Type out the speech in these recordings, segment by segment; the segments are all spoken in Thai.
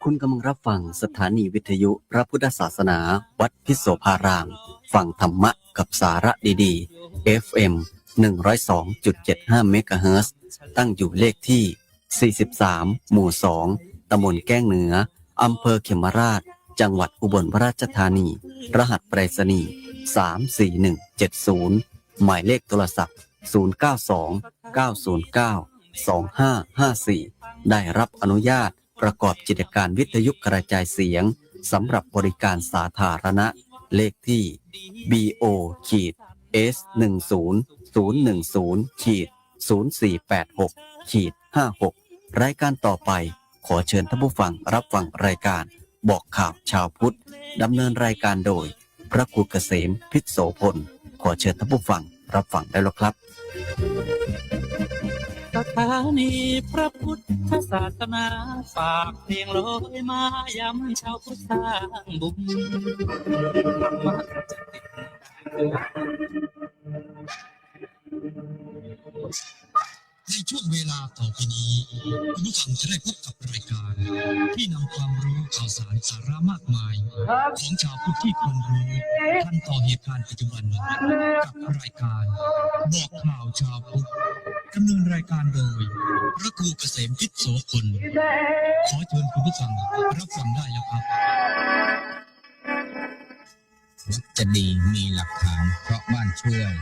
คุณกำลังรับฟังสถานีวิทยุพระพุทธศาสนาวัดพิโสภารามฟังธรรมะกับสาระดีๆ FM 102.75เมกะเฮิรตซ์ตั้งอยู่เลขที่43หมู่2ตำบลแก้งเหนืออำเภอเขมราชจังหวัดอุบลราชธานีรหัสไปรษณีย์34170หมายเลขโทรศัพท์092 909 2554ได้รับอนุญาตประกอบกิจการวิทยุกระจายเสียงสำหรับบริการสาธารณะเลขที่ BO-S10-010-0486-56รายการต่อไปขอเชิญท่านผู้ฟังรับฟังรายการบอกข่าวชาวพุทธดำเนินรายการโดยพระครูเกษมพิษโสพลขอเชิญท่านผู้ฟังรับฟังได้แล้วครับสถานีพระพุทธศาสนาฝากเพลงลอยมายำชาวพุทธสร้างบุญธรรมะจะติดในช่วงเวลาต่อไปนี้คุณผู้ฟังจะได้พบกับรายการที่นำความรู้ข่าวสารสาระมากมายของชาวพุทธที่ควรรู้ทันต่อเหตุการณ์ปัจจุบันกับรายการบอกข่าวชาวพุทธดำเนินรายการโดยพระครูเกษมพิษโสพลขอเชิญคุณผู้ฟังรับฟังได้แล้วครับวัดจะดีมีหลักฐานเพราะบ้านช่วย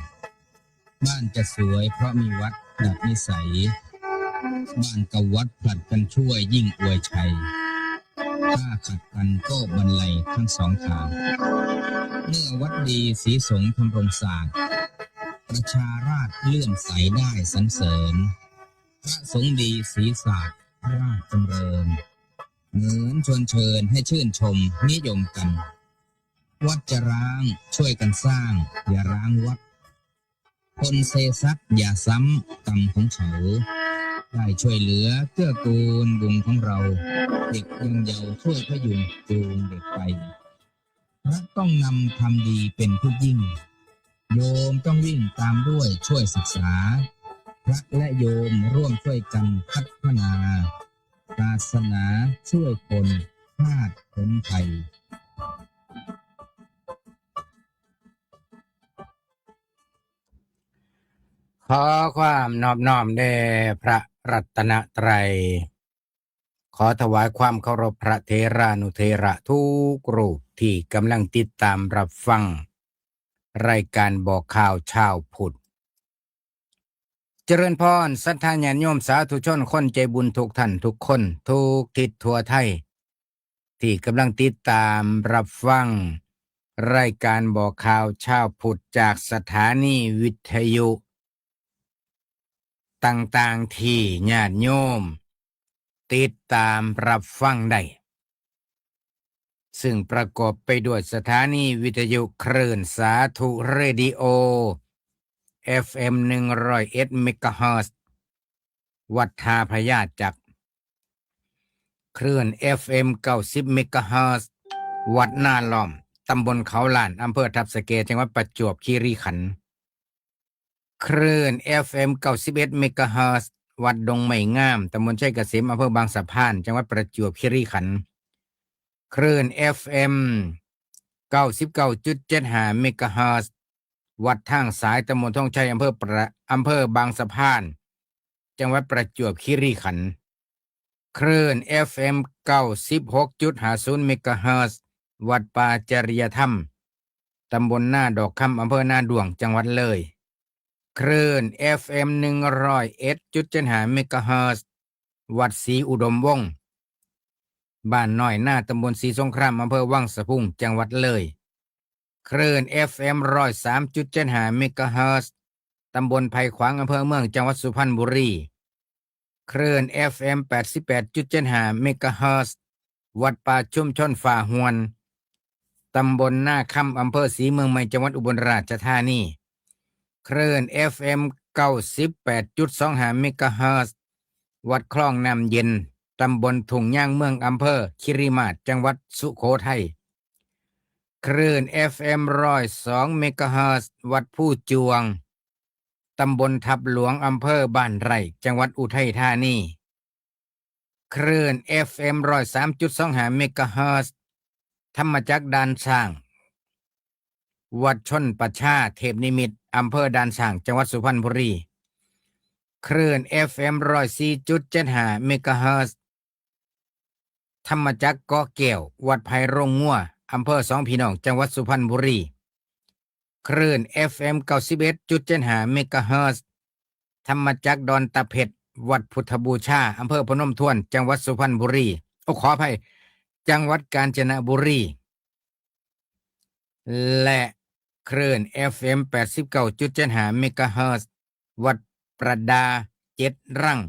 บ้านจะสวยเพราะมีวัดดัดนิสัยบ้านกับวัดผลัดกันช่วยยิ่งอวยชัยถ้าขัดกันก็บรรลัยทั้งสองทางเมื่อวัดดีศรีสงฆ์ทำรงศาสตร์ประชาราษฎร์เลื่อมใสได้สรรเสริญพระสงฆ์ดีศรีศาสตร์ราชจำเริญเหมือนชวนเชิญให้ชื่นชมนิยมกันวัดจะร้างช่วยกันสร้างอย่าร้างวัดคนเซซัดอย่าซ้ำกรรมของเขาได้ช่วยเหลือเกื้อกูลบุญของเราเด็กยังเยาว์ช่วยพยุงจูงเด็กไปพระต้องนำทำดีเป็นผู้ยิ่งโยมต้องวิ่งตามด้วยช่วยศึกษาพระและโยมร่วมช่วยกันพัฒนาศาสนาช่วยคนชาติพ้นภัยขอความนอบน้อมแด่พระรัตนตรัยขอถวายความเคารพพระเถรานุเถระทุกรูปที่กำลังติดตามรับฟังรายการบอกข่าวชาวพุทธเจริญพรศรัทธาญาณโยมสาธุชนคนใจบุญทุกท่านทุกคนทุกทิศทั่วไทยที่กำลังติดตามรับฟังรายการบอกข่าวชาวพุทธจากสถานีวิทยุต่างๆที่ญาติโยมติดตามรับฟังได้ซึ่งประกอบไปด้วยสถานีวิทยุคลื่นสาธุเรดิโอ FM 101 เมกะเฮิรตซ์วัดท่าพระยาจักรคลื่น FM 90 เมกะเฮิรตซ์วัดนาล้อมตำบลเขาล้านอำเภอทับสะเกจังหวัดประจวบคีรีขันธ์คลื่น FM 91 เมกะเฮิรตซ์วัดดงไม้งามตำบลชัยเกษมอำเภอบางสะพานจังหวัดประจวบคีรีขันธ์คลื่น FM 99.75 เมกะเฮิรตซ์วัดทางสายตำบลท่องชัยอำเภอบางสะพานจังหวัดประจวบคีรีขันธ์คลื่น FM 96.50 เมกะเฮิรตซ์วัดป่าจริยธรรมตำบลนาดอกคำอำเภอนาดวงจังหวัดเลยคลื่น FM 101.75 เมกะเฮิรตซ์วัดศรีอุดมวงศ์บ้านน้อยหน้าตำบลศรีสงครามอำเภอวังสะพุงจังหวัดเลยคลื่น FM 103.75 เมกะเฮิรตซ์ตำบลไผ่ขวางอำเภอเมืองจังหวัดสุพรรณบุรีคลื่น FM 88.75 เมกะเฮิรตซ์วัดป่าชุมชนฝ่าหวนตำบลหน้าค่ำอำเภอศรีเมืองใหม่จังหวัดอุบลราชธานีคลื่น FM 98.25 เมกะเฮิรตซ์วัดคลองน้ำเย็นตำบลทุ่งย่างเมืองอำเภอคิริมาศจังหวัดสุโขทัยคลื่น FM 102 เมกะเฮิรตซ์วัดผู้จวงตำบลทับหลวงอำเภอบ้านไร่จังหวัดอุทัยธานี คลื่น FM 103.25 เมกะเฮิรตซ์ธรรมจักรด่านช้างวัดชนประชาเทพนิมิตรอำเภอด่านช้างจังหวัดสุพรรณบุรีคลื่น FM 104.75 เมกะเฮิรตซ์ธรรมจักรเกาะแก้ววัดไผ่โรงงัวอำเภอสองพี่น้องจังหวัดสุพรรณบุรีคลื่น FM 91.75 เมกะเฮิรตซ์ธรรมจักรดอนตะเพ็ดวัดพุทธบูชาอำเภอพนมทวนจังหวัดสุพรรณบุรีขออภัยจังหวัดกาญจนบุรีและคลื่น FM 89.75 เมกะเฮิรตซ์วัดประดา7รั่ง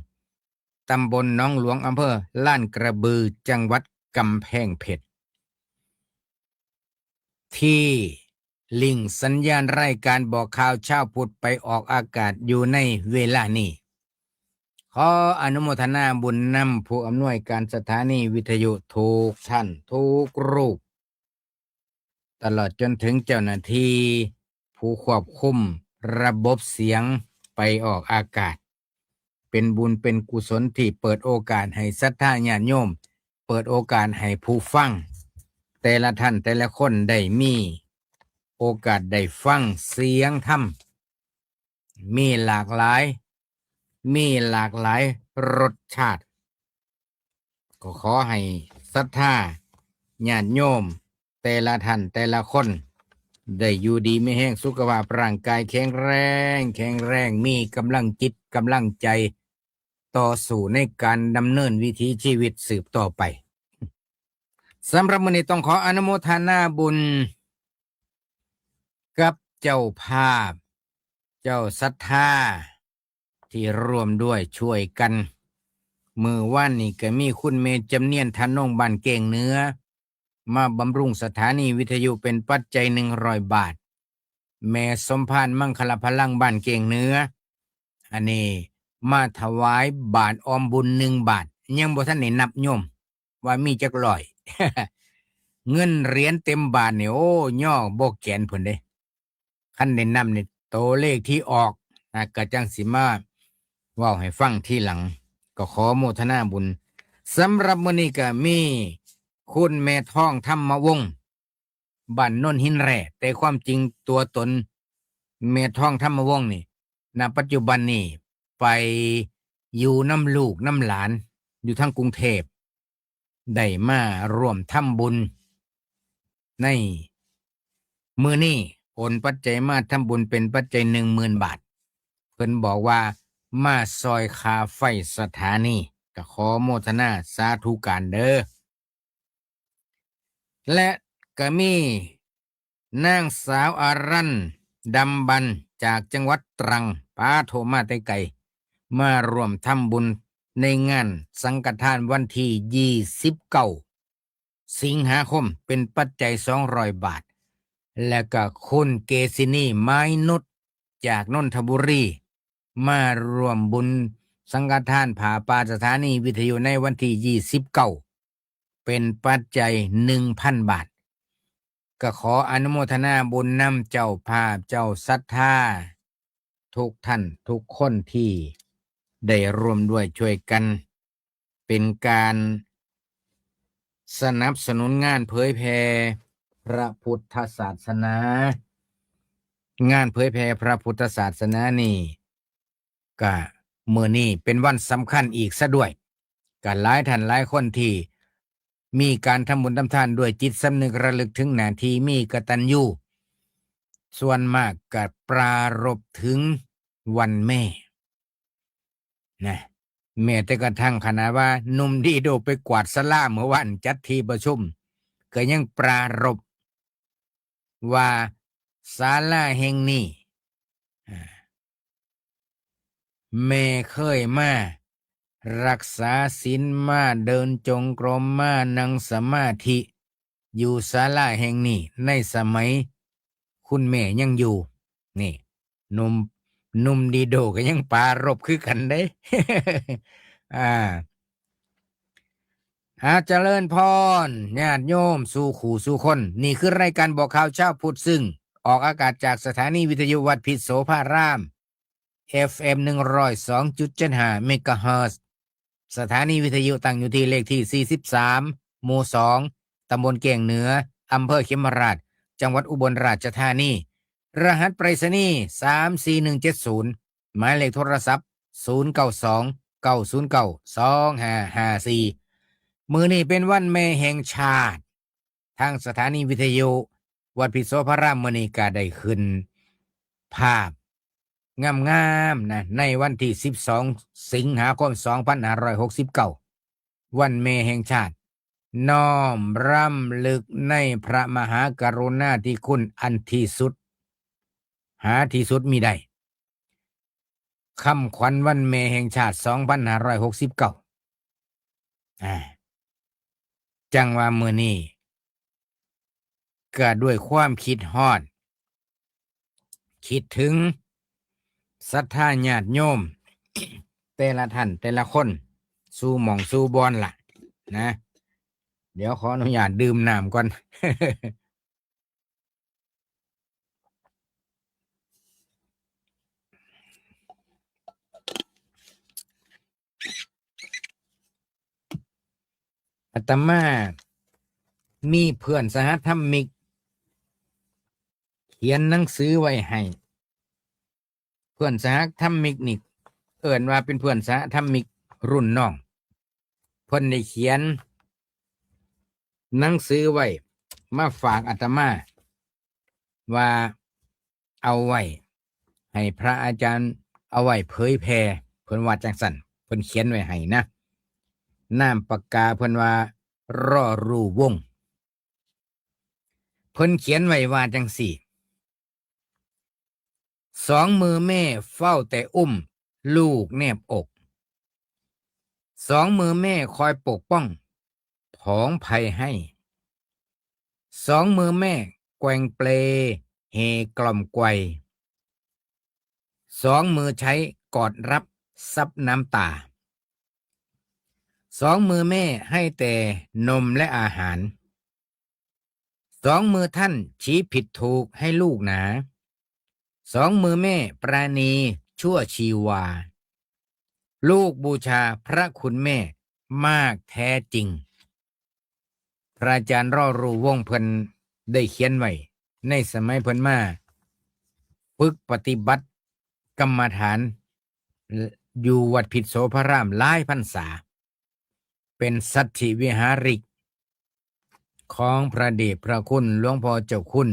ตำบลหนองหลวงอำเภอล้านกระบือจังหวัดกำแพงเพชรที่ลิงก์สัญญาณรายการบอกข่าวเช้าพุธไปออกอากาศอยู่ในเวลานี้ขออนุโมทนาบุญนำผู้อำนวยการสถานีวิทยุทุกท่านทุกรูปตลอดจนถึงเจ้าหน้าที่ผู้ควบคุมระบบเสียงไปออกอากาศเป็นบุญเป็นกุศลที่เปิดโอกาสให้ศรัทธาญาติโยมเปิดโอกาสให้ผู้ฟังแต่ละท่านแต่ละคนได้มีโอกาสได้ฟังเสียงธรรมมีหลากหลายรสชาติก็ขอให้ศรัทธาญาติโยมแต่ละท่านแต่ละคนได้อยู่ดีไม่แห้งสุขภาพร่างกายแข็งแรงมีกำลังจิตกำลังใจต่อสู่ในการดำเนินวิถีชีวิตสืบต่อไปสำหรับมื้อนี้ต้องขออนุโมทนาบุญกับเจ้าภาพเจ้าศรัทธาที่ร่วมด้วยช่วยกันมื้อวานนี้ก็มีคุณเมจำเนียนทนงบ้านเก่งเหนือมาบำรุงสถานีวิทยุเป็นปัจจัย100 บาทแม่สมภารมังคลพลังบ้านเก่งเหนืออันนี้มาถวายบาทออมบุญ1 บาทยังบ่ทันได้นับโยมว่ามีจักร้อย เงินเหรียญเต็มบาทนี่โอ้ย่อบ่แกนพุ่นเด้คันได้นำนี่โตเลขที่ออกก็จังสิมาเว้าให้ฟังทีหลังก็ขอโมทนาบุญสำหรับมื้อนี้ก็มีคุณแม่ท้องธรรมวงศ์บ้านโนนหินแร่แต่ความจริงตัวตนแม่ท้องธรรมวงศ์นี่ณปัจจุบันนี้ไปอยู่น้ำลูกน้ำหลานอยู่ทางกรุงเทพได้มาร่วมทำบุญในมื้อนี้โอนปัจจัยมาทำบุญเป็นปัจจัย10,000 บาทเพิ่นบอกว่ามาซอยค่าไฟสถานีก็ขอโมทนาสาธุการเด้อและก็มีนางสาวอารันดำบันจากจังหวัดตรังป้าโทรมาแต่ไกลมาร่วมทำบุญในงานสังฆทานวันที่29 สิงหาคมเป็นปัจจัย200 บาทและก็คุณเกษินีไม้นุชจากนนทบุรีมาร่วมบุญสังฆทานผาป่าสถานีวิทยุในวันที่29เป็นปัจจัย 1,000 บาทก็ขออนุโมทนาบุญนำเจ้าภาพเจ้าศรัทธาทุกท่านทุกคนที่ได้ร่วมด้วยช่วยกันเป็นการสนับสนุนงานเผยแผ่พระพุทธศาสนางานเผยแผ่พระพุทธศาสนานี่ก็มื้อนี้เป็นวันสำคัญอีกซะด้วยก็หลายท่านหลายคนที่มีการทำบุญทำทานด้วยจิตสำนึกระลึกถึงหน้าที่มีกตัญญูส่วนมากก็ปรารภถึงวันแม่นะแม้แต่กระทั่งขณะว่าหนุ่มดีโดไปกวาดศาลาเมื่อวันจัดที่ประชุมก็ยังปรารภว่าศาลาแห่งนี้แม่เคยมารักษาศีลมาเดินจงกรมมานั่งสมาธิอยู่ศาลาแห่งนี้ในสมัยคุณแม่ยังอยู่นี่หนุ่มดีโดก็ยังปรารภคือกันเด้ เจริญพรญาติโยมสู่ขู่สู่คนนี่คือรายการบอกข่าวเช้าพุธซึ่งออกอากาศจากสถานีวิทยุวัดพิษโสภาราม FM 102.75 เมกะเฮิรตซ์ สถานีวิทยุตั้งอยู่ที่เลขที่43หมู่2ตำบลเกียงเหนืออำเภอเขมราชจังหวัดอุบลราชธานีรหัสไปรษณีย์34170หมายเลขโทรศัพท์0929092554มื้อนี้เป็นวันแม่แห่งชาติทางสถานีวิทยุวัดพิโสพารามมื้อนี้ก็ได้ขึ้นภาพงามๆนะในวันที่12สิงหาคม2569วันแม่แห่งชาติน้อมรำลึกในพระมหากรุณาธิคุณอันที่สุดหาที่สุดมิได้คำขวัญวันแม่แห่งชาติ2569จังว่ามื้อนี้ก็ด้วยความคิดฮอดคิดถึงศรัทธาญาติโยม แต่ละท่านแต่ละคนสู่หม่องสู่บอนล่ะนะเดี๋ยวขออนุญาตดื่มน้ำก่อน อาตมามีเพื่อนสหธรรมิกเขียนหนังสือไว้ให้เพื่อนสหธรรมิกนี่เอิ้นว่าเป็นเพื่อนสหธรรมิกรุ่นน้องเพิ่นได้เขียนหนังสือไว้มาฝากอาตมาว่าเอาไว้ให้พระอาจารย์เอาไว้เผยแผ่เพิ่นว่าจังซั่นเพิ่นเขียนไว้ให้นะนามปากกาเพิ่นว่ารอรู้วงเพิ่นเขียนไว้ว่าจังสี่สองมือแม่เฝ้าแต่อุ้มลูกแนบอกสองมือแม่คอยปกป้องผองภัยให้สองมือแม่แกว่งเปลเฮกล่อมไกวสองมือใช้กอดรับซับน้ำตาสองมือแม่ให้แต่นมและอาหารสองมือท่านชี้ผิดถูกให้ลูกหนาสองมือแม่ปราณีชั่วชีวาลูกบูชาพระคุณแม่มากแท้จริงพระอาจารย์รอรู้วงเพิ่นได้เขียนไว้ในสมัยเพิ่นมาฝึกปฏิบัติกรรมฐานอยู่วัดพิษโสพารามหลายพรรษาเป็นสัทธิวิหาริกของพระเดชพระคุณหลวงพ่อเจ้าคุณ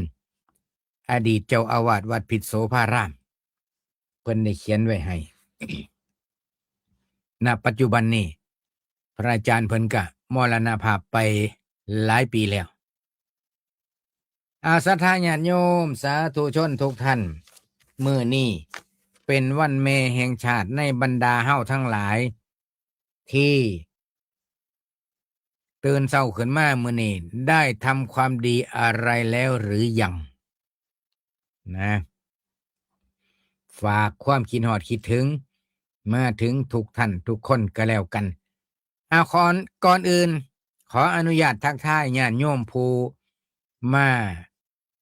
อดีตเจ้าอาวาสวัดพิษโสภารามเพิ่นได้เขียนไว้ให้ ณ ปัจจุบันนี้พระอาจารย์เพิ่นก็มรณภาพไปหลายปีแล้วอาศรัทธาญาติโยมสาธุชนทุกท่านมื้อนี้เป็นวันแม่แห่งชาติในบรรดาเฮาทั้งหลายที่ตื่นเช้าขึ้นมามื้อนี้ได้ทำความดีอะไรแล้วหรือยังนะฝากความคิดฮอดคิดถึงมาถึงทุกท่านทุกคนก็แล้วกันก่อนอื่นขออนุญาตทักทายญาติโยมผู้มา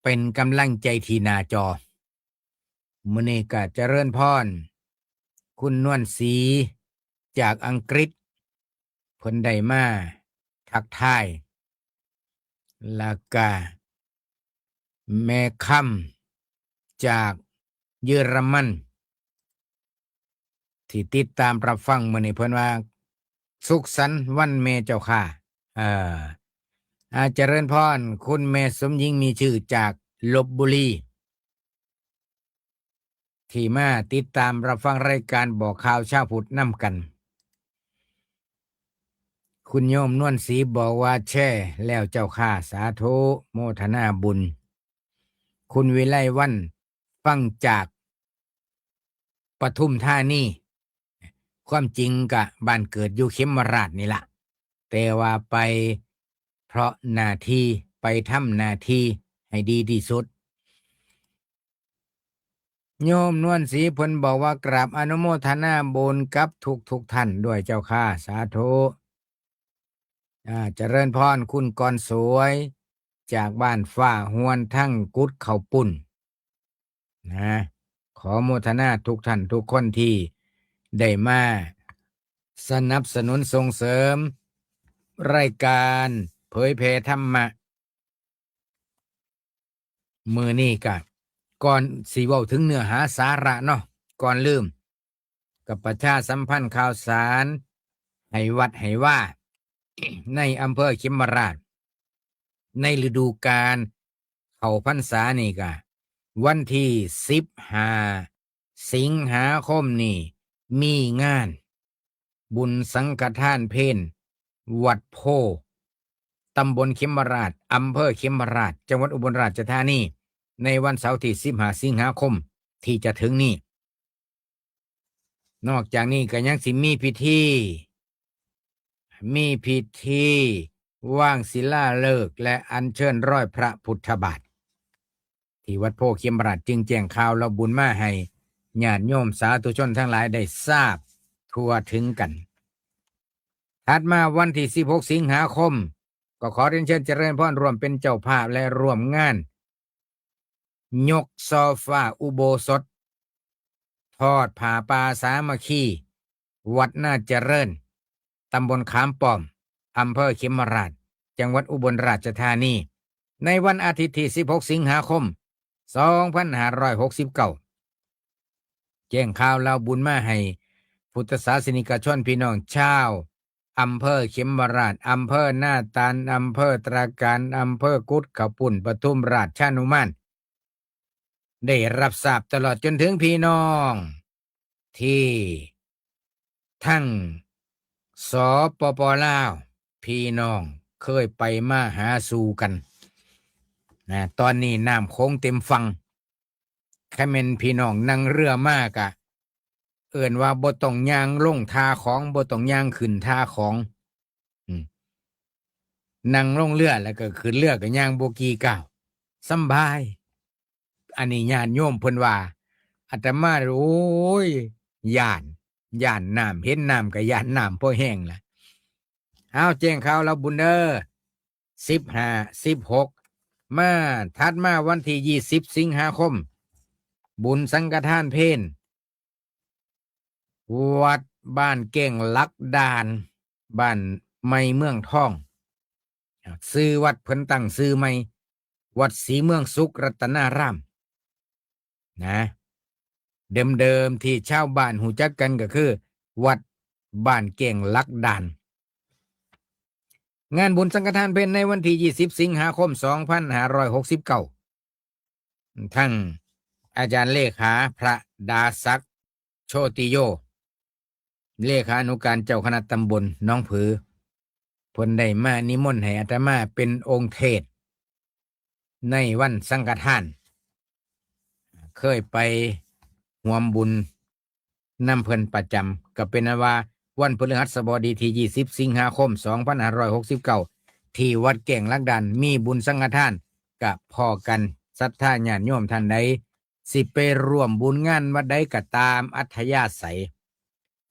เป็นกำลังใจที่หน้าจอมื้อนี้ก็เจริญพรคุณนวลศรีจากอังกฤษเพิ่นได้มาทักทายแล้วก็แม่ค่ำจากเยอรมันที่ติดตามรับฟังมื้อนี้เพิ่นว่าสุขสันต์วันแม่เจ้าค่ะเจริญพรคุณแม่สมหญิงมีชื่อจากลพบุรีที่มาติดตามรับฟังรายการบอกข่าวชาวพุทธนำกันคุณโยมนวลศรีบอกว่าแช่แล้วเจ้าค่ะสาธุโมทนาบุญคุณวิไลวันฟังจากปทุมธานีความจริงกะบ้านเกิดอยู่เขมราชนี่ละแต่ว่าไปเพราะหน้าที่ไปทำหน้าที่ให้ดีที่สุดโยมนวลศรีเพิ่นบอกว่ากราบอนุโมทนาบุญกับทุกท่านด้วยเจ้าค่ะสาธุเจริญพรคุณกรสวยจากบ้านฝ้าหวนทั้งกุดเขาปุ่นนะขอโมทนาทุกท่านทุกคนที่ได้มา สนับสนุนส่งเสริม รายการเผยแผ่ธรรมะมือนี้กะก่อนสิเว้าถึงเนื้อหาสาระเนาะก่อนลืมกับประชาสัมพันธ์ข่าวสารให้วัดให้ว่า ในอำเภอเขมราชในฤดูกาลเข้าพรรษานี่กะวันที่15สิงหาคมนี่มีงานบุญสังฆทานเพลวัดโพตำบลเขมราชอำเภอเขมราชจังหวัดอุบลราชธานีในวันเสาร์ที่15สิงหาคมที่จะถึงนี้นอกจากนี้ก็ยังสิมีพิธีว่างศิลาฤกษ์และอัญเชิญร้อยพระพุทธบาทที่วัดโพเขมราชจึงแจ้งข่าวและบุญมาให้ญาติโยมสาธุชนทั้งหลายได้ทราบทั่วถึงกันถัดมาวันที่16สิงหาคมก็ขอเรียนเชิญเจริญพรร่วมเป็นเจ้าภาพและร่วมงานยกโซฟาอุโบสถทอดผ้าป่าสามัคคีวัดนาเจริญตำบลขามป้อมอำเภอเขมราชจังหวัดอุบลราชธานีในวันอาทิตย์ที่16สิงหาคม2569แจ้งข่าวเล่าบุญมาให้พุทธศาสนิกชนพี่น้องชาวอำเภอเขมราชอำเภอหน้าตาลอำเภอตราการอำเภอกุดขปุ่นปทุมราชนุมานได้รับทราบตลอดจนถึงพี่น้องที่ทั้งสปป.ลาวพี่น้องเคยไปมาหาสู่กันนะตอนนี้น้ำโค้งเต็มฝั่งแค่เม็นพี่น้องนั่งเรือมากะเอิ่นว่าบ่ต้องย่างลงท่าของบ่ต้องย่างขึ้นท่าของนั่งลงเรือแล้วก็ขึ้นเรือก็ย่างโบกี้ก้าวสำบายอันนี้ญาติโยมเพิ่นว่าอาตมาโอ้ยย่านน้ำเห็นน้ำก็ย่านน้ำพอแห้งล่ะเอาแจ้งข่าวเราบุญเด้อ15 16มาถัดมาวันที่20สิงหาคมบุญสังฆทานเพลวัดบ้านเก่งลักดานบ้านไม่เมืองทองซื้อวัดเพิ่นตั้งซื้อใหม่วัดศรีเมืองสุขรัตนารามนะเดิมที่ชาวบ้านหูจักกันก็คือวัดบ้านเก่งลักดานงานบุญสังฆทานเพลในวันที่20สิงหาคม2569ทั้งอาจารย์เลขาพระดาศักดิ์โชติโยเลขานุการเจ้าคณะตำบลหนองผือเพิ่นได้มานิมนต์ให้อาตมาเป็นองค์เทศน์ในวันสังฆทานเคยไปร่วมบุญนำเพิ่นประจำก็เป็นว่าวันพฤหัสบดีที่20สิงหาคม2569ที่วัดแก่งลักดันมีบุญสังฆทานกับพอกันศรัทธาญาติโยมท่านใดสิไปร่วมบุญงานวัดใดก็ตามอัธยาศัย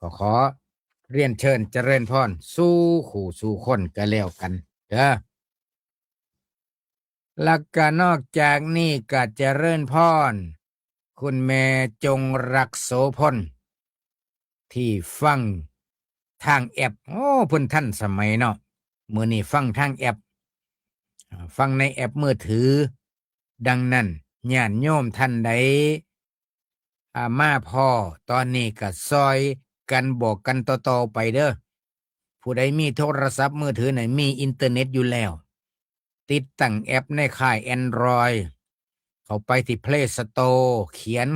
ก็ขอเรียนเชิญเจริญพรสู่ขู่สู่คนก็แล้วกันเด้อแล้วก็นอกจากนี้ก็เจริญพรคุณแม่จงรักโสพลที่ฟังทางแอปโอ้เพิ่นทันสมัยเนาะมื้อนี้ฟังทางแอปฟังในแอปมือถือดังนั้นญาติโยมท่านใดมาพอตอนนี้ก็ซอยกันบอกกันต่อๆไปเด้อผู้ใดมีโทรศัพท์มือถือไหนมีอินเทอร์เน็ตอยู่แล้วติดตั้งแอปในค่าย Android เข้าไปที่ Play Store เขียน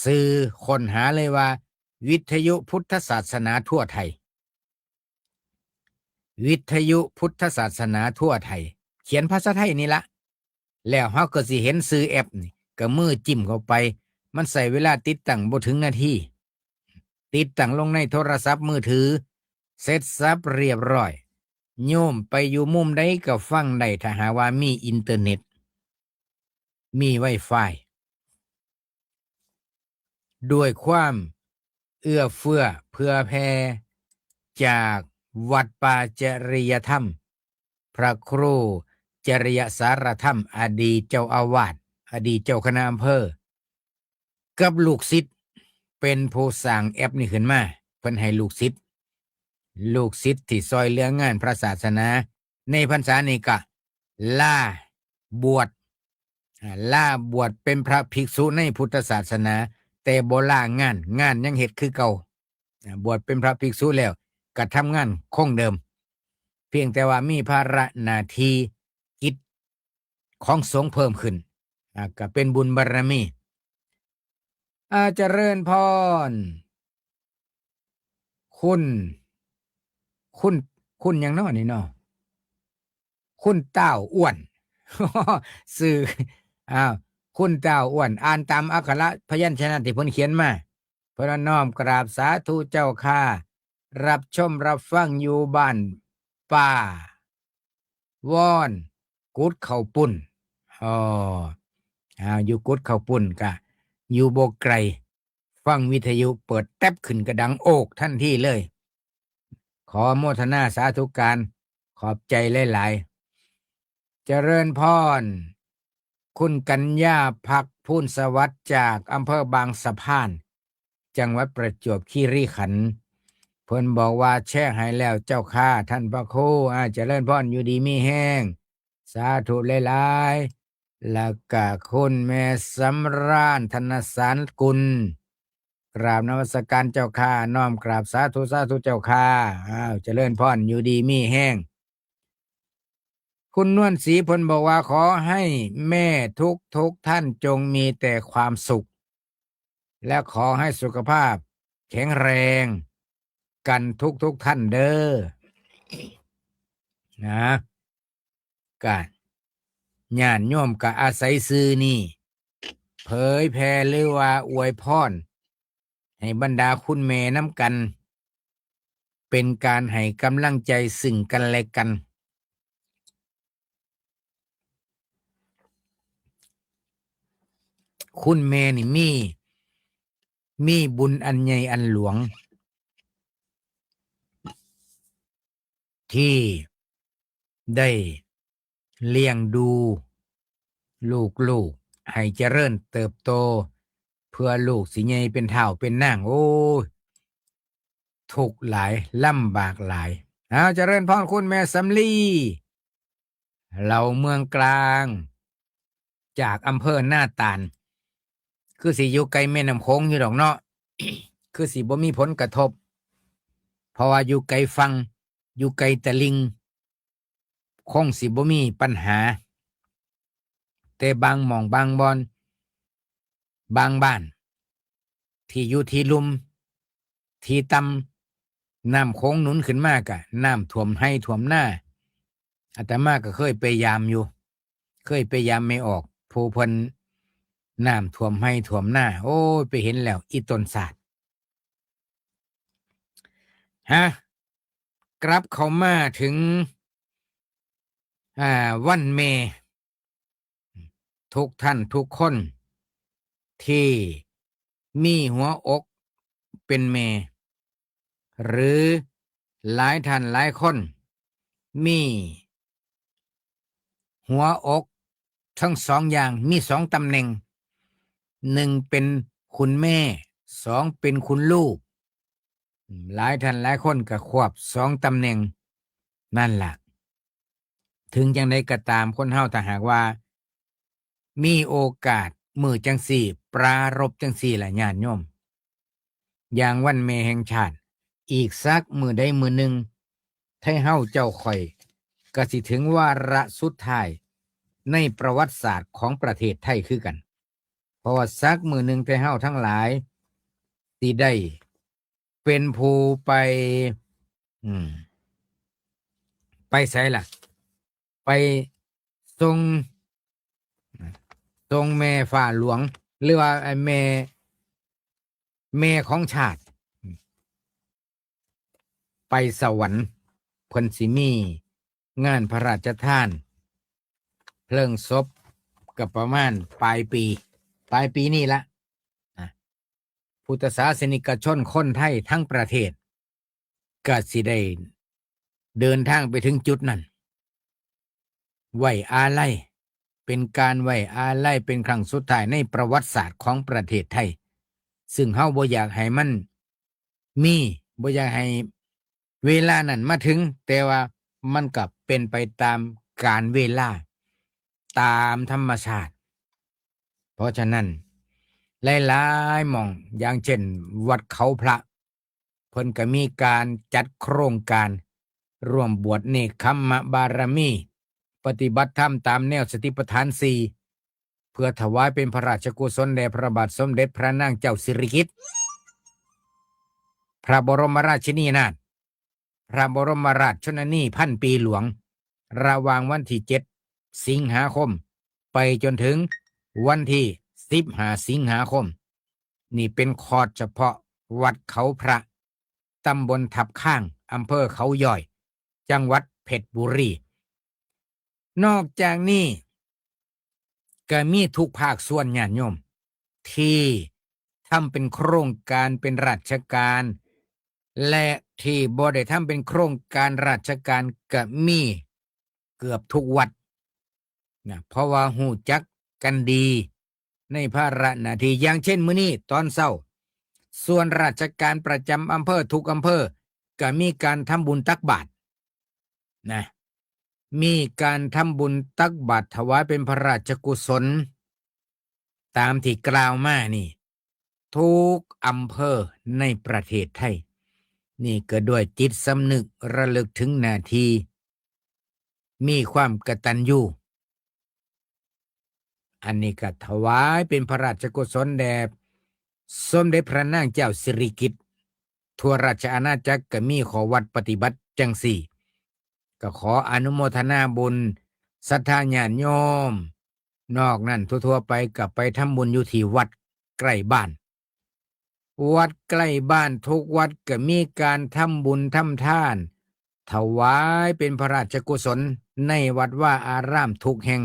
ซื้อค้นหาเลยว่าวิทยุพุทธศาสนาทั่วไทยวิทยุพุทธศาสนาทั่วไทยเขียนภาษาไทยนี่ละแล้วเฮาก็สิเห็นซื้อแอปนี่ก็มือจิ้มเข้าไปมันใส่เวลาติดตั้งบ่ถึงนาทีติดตั้งลงในโทรศัพท์มือถือเสร็จสับเรียบร้อยโยมไปอยู่มุมใดก็ฟังได้ถ้าหาว่ามีอินเทอร์เน็ตมี Wi-Fi ด้วยความเอื้อเฟื้อเผื่อแผ่จากวัดป่าจริยธรรมพระครูจริยสารธรรมอดีตเจ้าอาวาสอดีตเจ้าคณะอำเภอกับลูกศิษย์เป็นผู้สร้างแอปนี่ขึ้นมาเพิ่นให้ลูกศิษย์ ลูกศิษย์ที่ซอยเหลืองานพระศาสนาในพรรษานี้ก็ล่าบวชล่าบวชเป็นพระภิกษุในพุทธศาสนา แต่บ่ล่างานยังเฮ็ดคือเก่าบวชเป็นพระภิกษุแล้วก็ทำงานคงเดิม เพียงแต่ว่ามีภาระหน้าที่กิจของสงฆ์เพิ่มขึ้นก็เป็นบุญบารมีเจริญพรคุณคุณคุณหยังน้อนี่เนาะคุณเต้าอ้วน สื่ออ้าวคุณเต้าอ้วนอ่านตามอักขระพยัญชนะที่เพิ่นเขียนมาเพิ่นว่าน้อมกราบสาธุเจ้าค่ะรับชมรับฟังอยู่บ้านป่าวอนกุดข้าวปุ้นอ๋ออยู่กุดข้าวปุ้นกะอยู่บ่ไกลฟังวิทยุเปิดแต๊บขึ้นกระดังโอกทันทีเลย ขอโมทนาสาธุการขอบใจหลายๆเจริญพรคุณกัญญาภักพูนสวัสดิ์จากอำเภอบางสะพานจังหวัดประจวบคีรีขันธ์เพิ่นบอกว่าแช่ให้แล้วเจ้าค่าท่านพระครูเจริญพรอยู่ดีมีแห้งสาธุหลายๆแล้วก็คุณแม่สำราญธนสารกุลกราบนมัสการเจ้าค่าน้อมกราบสาธุเจ้าค่าเจริญพรอยู่ดีมีแห้งคุณนวลศรีเพิ่นบอกว่าขอให้แม่ทุกท่านจงมีแต่ความสุขและขอให้สุขภาพแข็งแรงกันทุกท่านเด้อนะกันญาติโยมก็อาศัยซื้อนี่เผยแผ่หรือว่าอวยพรให้บรรดาคุณแม่น้ำกันเป็นการให้กำลังใจซึ่งกันและกันคุณแม่นี่มีบุญอันใหญ่อันหลวงที่ได้เลี้ยงดูลูกให้เจริญเติบโตเพื่อลูกสิใหญ่เป็นเฒ่าเป็นนางโอ้ยทุกข์หลายลำบากหลายเจริญพรคุณแม่สำลีเราเมืองกลางจากอำเภอหน้าตาลคือสิอยู่ไกลแม่น้ำโขงอยู่ดอกเนาะ คือสิบ่มีผลกระทบเพราะว่าอยู่ไกลฟังอยู่ไกลตะลิงคงสิบ่มีปัญหาแต่บางหม่องบางบอนบางบ้านที่อยู่ที่ลุ่มที่ต่ำน้ำโขงหนุนขึ้นมากะน้ำท่วมให้ท่วมหน้าอาตมาก็เคยไปยามอยู่เคยไปยามไม่ออกผู้เพิ่นน้ำท่วมให้ท่วมหน้าโอ้ยไปเห็นแล้วอีต้นศาสตร์กลับเข้ามาถึงวันเมทุกท่านทุกคนที่มีหัวอกเป็นเมหรือหลายท่านหลายคนมีหัวอกทั้งสองอย่างมีสองตำแหน่งหนึ่งเป็นคุณแม่สองเป็นคุณลูกหลายท่านหลายคนก็ควบสองตำแหน่งนั่นล่ะถึงจังใดก็ตามคนเฮาถ้าหากว่ามีโอกาสมือจังสี่ปรารภจังสี่ล่ะญาติโยมอย่างวันแม่แห่งชาติอีกสักมือใดมือหนึ่งให้เฮาเจ้าข่อยก็สิถึงวาระสุดท้ายในประวัติศาสตร์ของประเทศไทยคือกันเพราะว่าสักมือหนึ่งให้เฮาทั้งหลายสิได้เป็นผู้ไปไสล่ะไปทรงแม่ฝ่าหลวงหรือว่าแม่ของชาติไปสวรรค์เพิ่นสิมีงานพระราชทานเพลิงศพกับประมาณปลายปีนี่ละพุทธศาสนิกชนคนไทยทั้งประเทศก็สิได้เดินทางไปถึงจุดนั้นไว้อาลัยเป็นการไว้อาลัยเป็นครั้งสุดท้ายในประวัติศาสตร์ของประเทศไทยซึ่งเฮาบ่อยากให้มันมีบ่อยากให้ เวลานั้นมาถึงแต่ว่ามันก็เป็นไปตามกาลเวลาตามธรรมชาติเพราะฉะนั้นหลายๆหม่องอย่างเช่นวัดเขาพระเพิ่นก็มีการจัดโครงการร่วมบวชเนกขัมมบารมีปฏิบัติธรรมตามแนวสติปัฏฐานสี่เพื่อถวายเป็นพระราชกุศลแด่พระบาทสมเด็จพระนางเจ้าสิริกิติ์พระบรมราชินีนาถพระบรมราชชนนีพันปีหลวงระหว่างวันที่7 สิงหาคมไปจนถึงวันที่15 สิงหาคมนี่เป็นคอร์สเฉพาะวัดเขาพระตำบลทับข้างอำเภอเขาย่อยจังหวัดเพชรบุรีนอกจากนี้ก็มีทุกภาคส่วนญาติโยมที่ทำเป็นโครงการเป็นราชการและที่บ่ได้ทำเป็นโครงการราชการก็มีเกือบทุกวัดนะเพราะว่าหูจักกันดีในภาระหน้าที่อย่างเช่นมื้อนี้ตอนเช้าส่วนราชการประจำอำเภอทุกอำเภอก็มีการทำบุญตักบาตรนะมีการทำบุญตักบาตรถวายเป็นพระราชกุศลตามที่กล่าวมานี่ทุกอำเภอในประเทศไทยนี่ก็ด้วยจิตสำนึกระลึกถึงหน้าที่มีความกตัญญูอันนี้ก็ถวายเป็นพระราชกุศลแด่สมเด็จพระนางเจ้าสิริกิติ์ทั่วราชอาณาจักรก็มีขอวัดปฏิบัติจังสี่ก็ขออนุโมทนาบุญศรัทธาญาติโยมนอกนั้นทั่วๆไปก็ไปทำบุญอยู่ที่วัดใกล้บ้านวัดใกล้บ้านทุกวัดก็มีการทำบุญทำทานถวายเป็นพระราชกุศลในวัดว่าอารามทุกแห่ง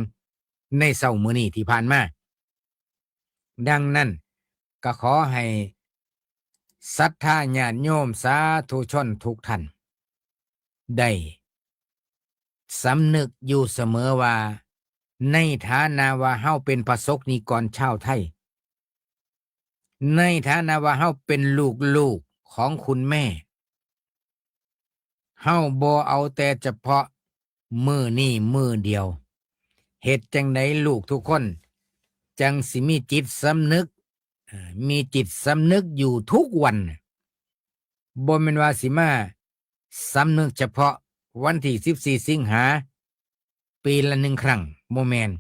ในเช้ามื้อนี้ที่ผ่านมาดังนั้นก็ขอให้ศรัทธาญาติโยมสาธุชนทุกท่านได้สำนึกอยู่เสมอว่าในฐานะว่าเฮาเป็นประสบนิกรชาวไทยในฐานะว่าเฮาเป็นลูกของคุณแม่เฮาบ่เอาแต่เฉพาะมื้อนี้มื้อเดียวเฮ็ดจังไดลูกทุกคนจังสิมีจิตสำนึกมีจิตสำนึกอยู่ทุกวันบ่แม่นว่าสิมาสำนึกเฉพาะวันที่14 สิงหาปีละ1 ครั้งบ่แม่น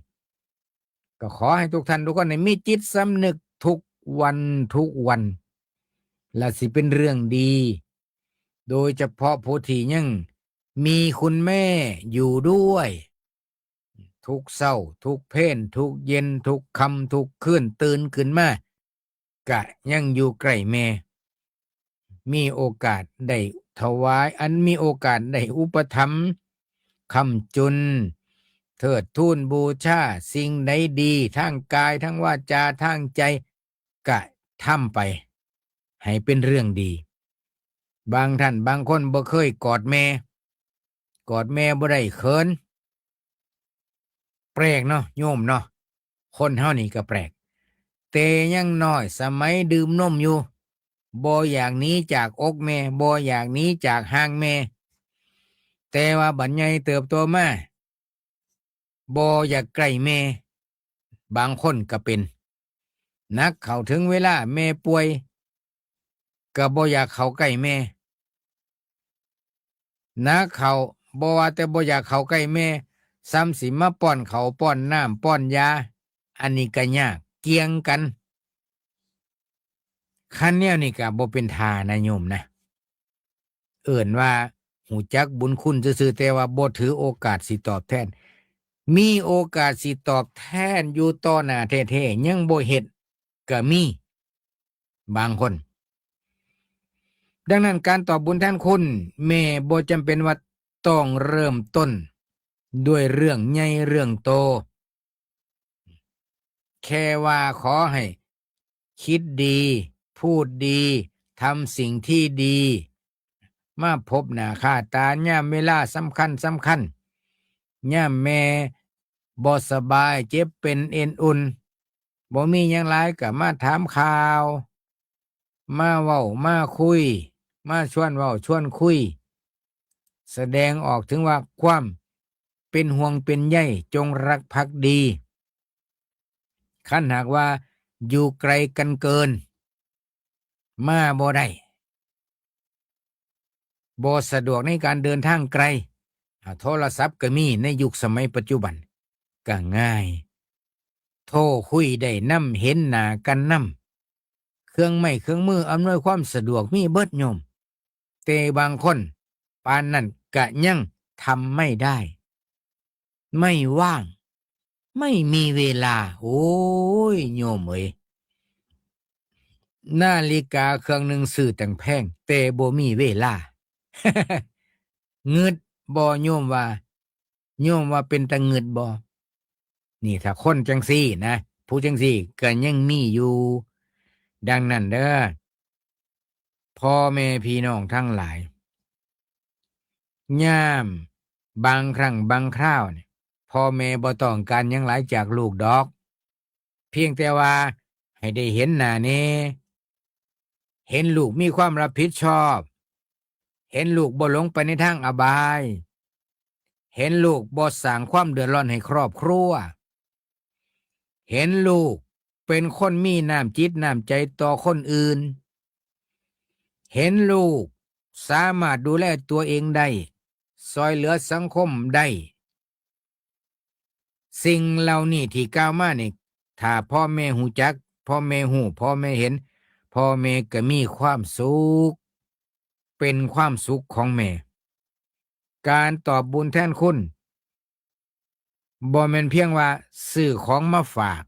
ก็ขอให้ทุกท่านทุกคนมีจิตสำนึกทุกวันและสิเป็นเรื่องดีโดยเฉพาะผู้ที่ยังมีคุณแม่อยู่ด้วยทุกเช้าทุกเพลทุกเย็นทุกค่ำทุกคืนตื่นขึ้นมากะยังอยู่ใกล้แม่มีโอกาสได้ถวายมีโอกาสได้อุปถัมภ์ค้ำจุนเทิดทูนบูชาสิ่งใดดีทั้งกายทั้งวาจาทั้งใจก็ทำไปให้เป็นเรื่องดีบางท่านบางคนบ่เคยกอดแม่บ่ได้เขินแปลกเนาะโยมเนาะคนเฮานี่ก็แปลกแต่ยังน้อยสมัยดื่มนมอยู่บ่อยากหนีจากอกแม่บ่อยากหนีจากห่างแม่แต่ว่าบัดใหญ่เติบโตมาบ่อยากใกล้แม่บางคนก็เป็นนักเข้าถึงเวลาแม่ป่วยก็บ่อยากเข้าใกล้แม่นักเข้าบ่ว่าแต่บ่อยากเข้าใกล้แม่ซ้ำสิมาป้อนข้าวป้อนน้ำป้อนยาอันนี้ก็ยากเกี่ยงกันคันแนวนี่ก็บ่เป็นท่านะโยมนะเอิ้นว่าหูจักบุญคุณซื่อๆแต่ว่าบ่ถือโอกาสสิตอบแทนมีโอกาสสิตอบแทนอยู่ต่อหน้าแท้ๆยังบ่เฮ็ดก็มีบางคนดังนั้นการตอบบุญแทนคุณแม่บ่จำเป็นว่าต้องเริ่มต้นด้วยเรื่องใหญ่เรื่องโตแค่ว่าขอให้คิดดีพูดดีทำสิ่งที่ดีมาพบหน้าค่าตายามเวลาสำคัญยามแม่บ่สบายเจ็บเป็นเอ็นอุ่นบ่มีหยังหลายก็มาถามข่าวมาเว้ามาคุยมาชวนเว้าชวนคุย แสดงออกถึงว่าความเป็นห่วงเป็นใยจงรักภักดีคันหากว่าอยู่ไกลกันเกินมาบ่ได้บ่สะดวกในการเดินทางไกลโทรศัพท์ก็มีในยุคสมัยปัจจุบันก็ง่ายโทรคุยได้นำเห็นหน้ากันนำเครื่องไม้เครื่องมืออำนวยความสะดวกมีเบิดโยมแต่บางคนปานนั้นก็ยังทำไม่ได้ไม่ว่างไม่มีเวลาโอ้ยโยมเอ้ยนาฬิกาเครื่องหนึ่งซื้อตั้งแพงแต่บ่มีเวลา เงึดบ่โยมว่าเป็นตะเงึดบ่นี่ถ้าคนจังซี่นะผู้จังซี่ก็ยังมีอยู่ดังนั้นเด้อพ่อแม่พี่น้องทั้งหลายยามบางครั้งบางคราวเนี่ยพ่อแม่บ่ต้องการหยังหลายจากลูกดอกเพียงแต่ว่าให้ได้เห็นหน้าแน่เห็นลูกมีความรับผิดชอบเห็นลูกบ่หลงไปในทางอบายเห็นลูกบ่สร้างความเดือดร้อนให้ครอบครัวเห็นลูกเป็นคนมีน้ำจิตน้ำใจต่อคนอื่นเห็นลูกสามารถดูแลตัวเองได้ซอยเหลือสังคมได้สิ่งเหล่านี้ที่กล่าวมานี่ถ้าพ่อแม่หูจักพ่อแม่หูพ่อแม่เห็นพ่อแม่ก็มีความสุขเป็นความสุขของแม่การตอบบุญแทนคุณบ่แม่นเพียงว่าซื้อของมาฝาก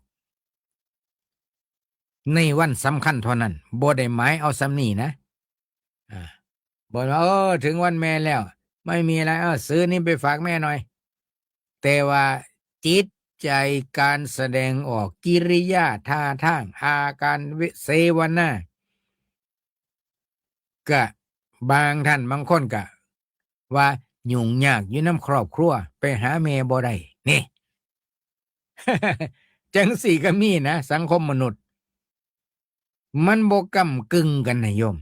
ในวันสำคัญเท่านั้นบ่ได้หมายเอาสำนี้นะบ่ว่าถึงวันแม่แล้วไม่มีอะไรซื้อนี่ไปฝากแม่หน่อยแต่ว่าจิตใจการแสดงออกกิริยาท่าทางอาการเสวนาก็บางท่านบางคนก็ว่ายุ่งยากอยู่น้ำครอบครัวไปหาแม่บ่ได้นี่ จังสี่ก็มีนะสังคมมนุษย์มันบ่กำกึ่งกันนะโยม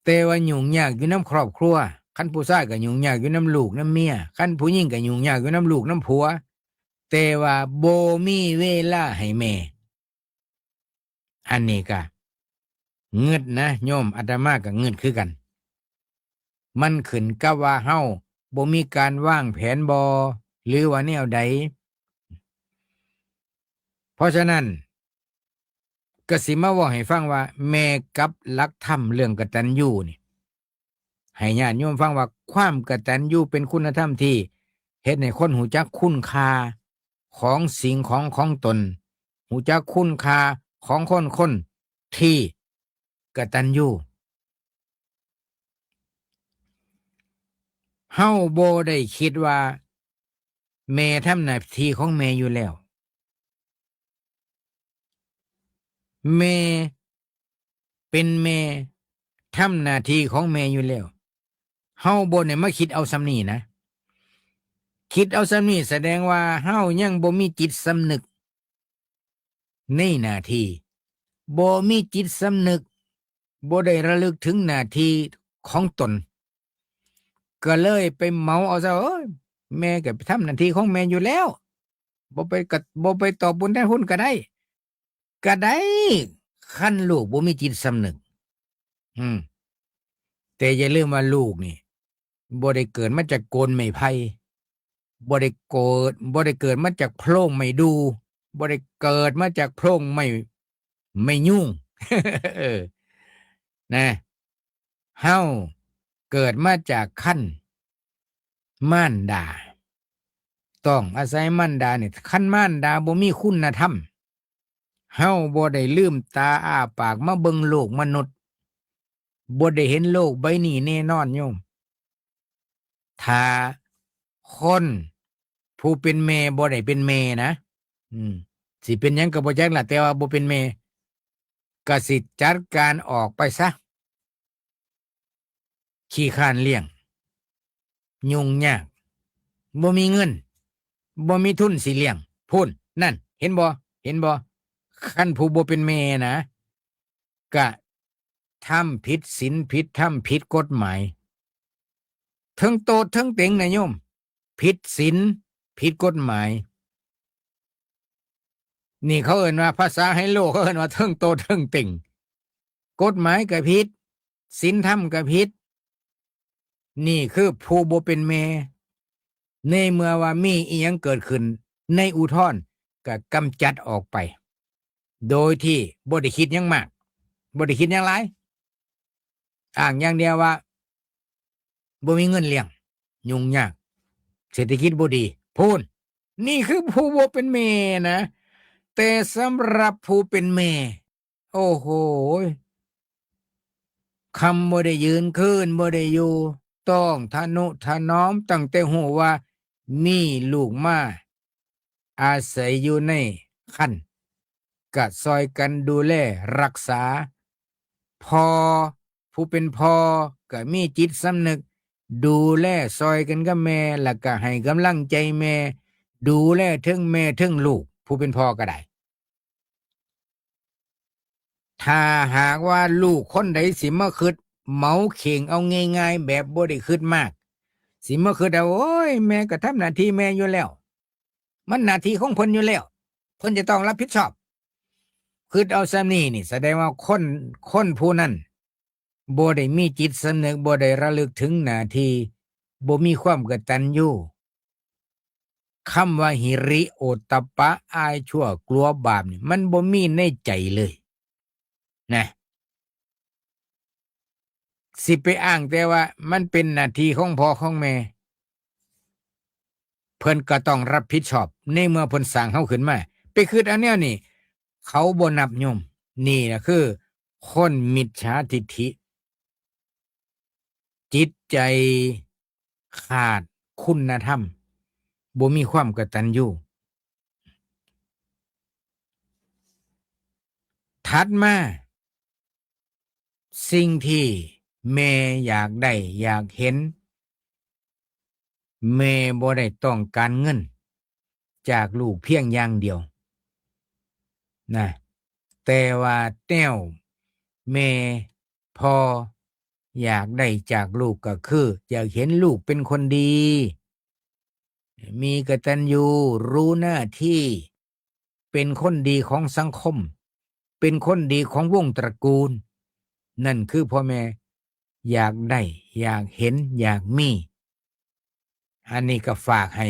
แต่ว่ายุ่งยากอยู่น้ำครอบครัวคันผู้ชายก็ยุ่งยากอยู่น้ำลูกน้ำเมียคันผู้หญิงก็ยุ่งยากอยู่น้ำลูกน้ำผัวแต่ว่าบ่มีเวลาให้แม่อันนี้ก็เงึดนะโยมอาตมาก็เงึดคือกันมันขึ้นกับว่าเฮาบ่มีการวางแผนบ่หรือว่าแนวใดเพราะฉะนั้นก็สิมาเว้าให้ฟังว่าแม่กับหลักธรรมเรื่องกตัญญูนี่ให้ญาติโยมฟังว่าความกตัญญูเป็นคุณธรรมที่เฮ็ดให้คนหูจักคุณค่าของสิ่งของตนหูจักคุณค่าของคนที่กตัญญูเฮาบ่ได้คิดว่าแม่ทำหน้าที่ของแม่อยู่แล้วแม่เป็นแม่ทำหน้าที่ของแม่อยู่แล้วเฮาบ่ได้มาคิดเอาซำนี้นะคิดเอาซำนี้แสดงว่าเฮายังบ่มีจิตสำนึกในหน้าที่บ่มีจิตสำนึกบ่ได้ระลึกถึงหน้าที่ของตนก็เลยไปเหมาเอาซะแม่ก็ไปทำหน้าที่ของแม่อยู่แล้วบ่ไปตอบบุญแทนคุณก็ได้คันลูกบ่มีจิตสำนึกแต่อย่าลืมว่าลูกนี่บ่ได้เกิดมาจากโกนไม้ไผ่บ่ได้เกิดมาจากโพรงไม้ดูบ่ได้เกิดมาจากโพรงไม่ยุ่ง เออนะเฮาเกิดมาจากคันมารดาต้องอาศัยมารดาเนี่ยคันมารดาบ่มีคุณธรรมเฮาบ่ได้ลืมตาอ้าปากมาเบิ่งโลกมนุษย์บ่ได้เห็นโลกใบนี้แน่นอนโยมถ้าคนผู้เป็นแม่บ่ได้เป็นแม่นะสิเป็นหยังก็บ่จักล่ะแต่ว่าบ่เป็นแม่ก็สิจัดการออกไปซะขี้คร้านเลี้ยงยุ่งยากบ่มีเงินบ่มีทุนสิเลี้ยงพู้นนั่นเห็นบ่คันผู้บ่เป็นแม่นะก็ทำผิดศีลผิดธรรมผิดกฎหมาย เทิงโตเทิงเต็งนะโยมผิดศีลผิดกฎหมายนี่เขาเอ่นว่าภาษาไฮโลเขาเอ่นว่าเทิงโตเทิงเต็งกฎหมายก็ผิดศีลธรรมก็ผิดนี่คือผู้บ่เป็นแม่ในเมื่อว่ามีอีหยังเกิดขึ้นในอุทธรณ์ก็กำจัดออกไปโดยที่บ่ได้คิดหยังมากบ่ได้คิดหยังหลายอ้างอย่างเดียวว่าบ่มีเงินเลี้ยงยุ่งยากเศรษฐกิจบ่ดีพูนนี่คือผู้บ่เป็นแม่นะแต่สำหรับผู้เป็นแม่โอ้โหคำบ่ได้ยืนคืนบ่ได้อยู่ต้องทนุถนอมตั้งแต่หูว่ามีลูกมาอาศัยอยู่ในครรภ์ก็ซอยกันดูแลรักษาพ่อผู้เป็นพ่อก็มีจิตสำนึกดูแลซอยกันกับแม่แล้วก็ให้กำลังใจแม่ดูแลถึงแม่ถึงลูกผู้เป็นพ่อก็ได้ถ้าหากว่าลูกคนใดสิมาคิดเหมาเข่งเอาง่ายๆแบบบ่ได้คิดมากสิมาคิดเอาโอ้ยแม่ก็ทำหน้าที่แม่อยู่แล้วมันหน้าที่ของเพิ่นอยู่แล้วเพิ่นจะต้องรับผิดชอบคิดเอาซะนี่แสดงว่าคนผู้นั้นบ่ได้มีจิตสำนึกบ่ได้ระลึกถึงหน้าที่บ่มีความกตัญญูคำว่าหิริโอตตัปปะอายชั่วกลัวบาปนี่มันบ่มีในใจเลยนะสิไปอ้างแต่ว่ามันเป็นหน้าที่ของพ่อของแม่เพิ่นก็ต้องรับผิดชอบในเมื่อเพิ่นสร้างเฮาขึ้นมาไปคิดอันแนวนี้เขาบ่นับโยมนี่นะคือคนมิจฉาทิฐิจิตใจขาดคุณธรรมบ่มีความกตัญญูถัดมาสิ่งที่แม่อยากได้อยากเห็นแม่บ่ได้ต้องการเงินจากลูกเพียงอย่างเดียวนะแต่ว่าแต้วแม่พออยากได้จากลูกก็คืออยากเห็นลูกเป็นคนดีมีกตัญญูรู้หน้าที่เป็นคนดีของสังคมเป็นคนดีของวงตระกูลนั่นคือพ่อแม่อยากได้อยากเห็นอยากมีอันนี้ก็ฝากให้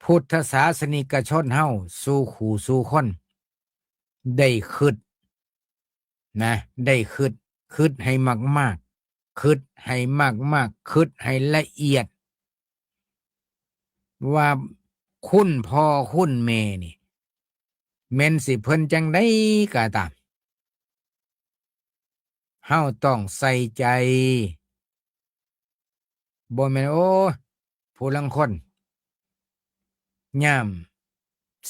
พุทธศาสนิกชนเฮาสู่ขู่สู่คนได้คิดนะได้คิดให้มากๆคิดให้มากๆคิดให้ละเอียดว่าคุณพ่อคุณแม่นี่แม่นสิเพิ่นจังได๋ก็ตามเฮาต้องใส่ใจบ่แม่นโอ้ผู้ลางคนยาม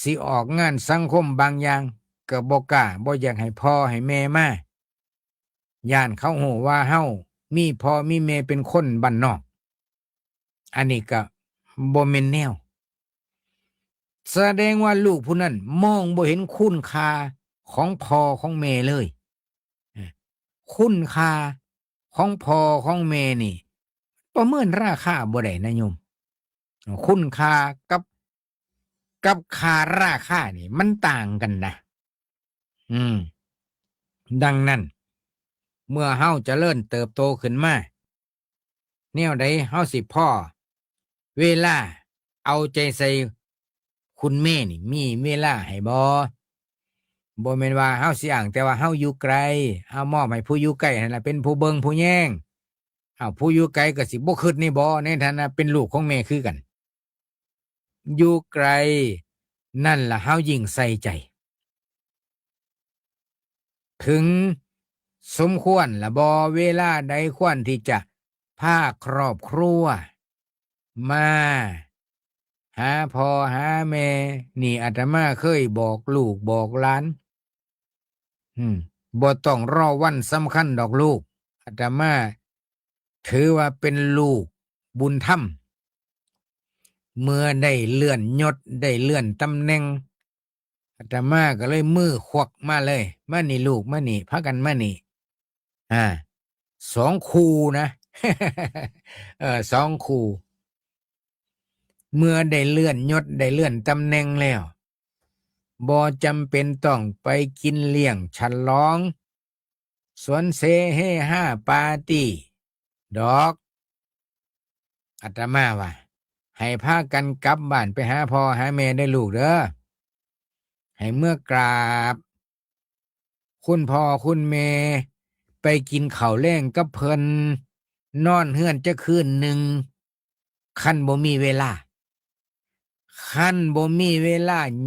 สิออกงานสังคมบางอย่างก็บ่กล้าบ่อยากให้พ่อให้แม่มาย้านเขาฮู้ว่าเฮามีพ่อมีแม่เป็นคนบ้านนอกอันนี้ก็บ่แม่นแนวแสดงว่าลูกผู้นั้นมองบ่เห็นคุณค่าของพ่อของแม่เลยคุณค่าของพ่อของแม่นี่ประเมินราคาบ่ได้นะโยมคุณค่ากับค่าราคานี่มันต่างกันนะดังนั้นเมื่อเฮาเจริญเติบโตขึ้นมาแนวใดเฮาสิพ่อเวลาเอาใจใส่คุณแม่นี่มีเวลาให้บ่แม่นว่าเฮาสิอ้างแต่ว่าเฮาอยู่ไกลเอามอบให้ผู้อยู่ใกล้นั่นล่ะเป็นผู้เบิ่งผู้แย่งผู้อยู่ไกลก็สิบ่คิดนี่บ่ในฐานะเป็นลูกของแม่คือกันอยู่ไกลนั่นล่ะเฮายิ่งใส่ใจถึงสมควรละบ่เวลาใดควรที่จะพาครอบครัวมาหาพ่อหาแม่นี่อาตมาเคยบอกลูกบอกหลานบ่ต้องรอวันสำคัญดอกลูกอาตมาถือว่าเป็นลูกบุญธรรมเมื่อได้เลื่อนยศได้เลื่อนตำแหน่งอาตมาก็เลยมือควักมาเลยมานี่ลูกมานี่พากันมานี่2 คู่นะ 2 คู่เมื่อได้เลื่อนยศได้เลื่อนตำแหน่งแล้วบ่จำเป็นต้องไปกินเลี้ยงฉลองสวนเซเฮห้าปาร์ตี้ดอกอาตมาว่าให้พากันกลับบ้านไปหาพ่อหาแม่ได้ลูกเด้อให้เมื่อกราบคุณพ่อคุณแม่ไปกินข้าวแลงกับเพิ่นนอนเฮือนจะคืนหนึ่งคันบ่มีเวลา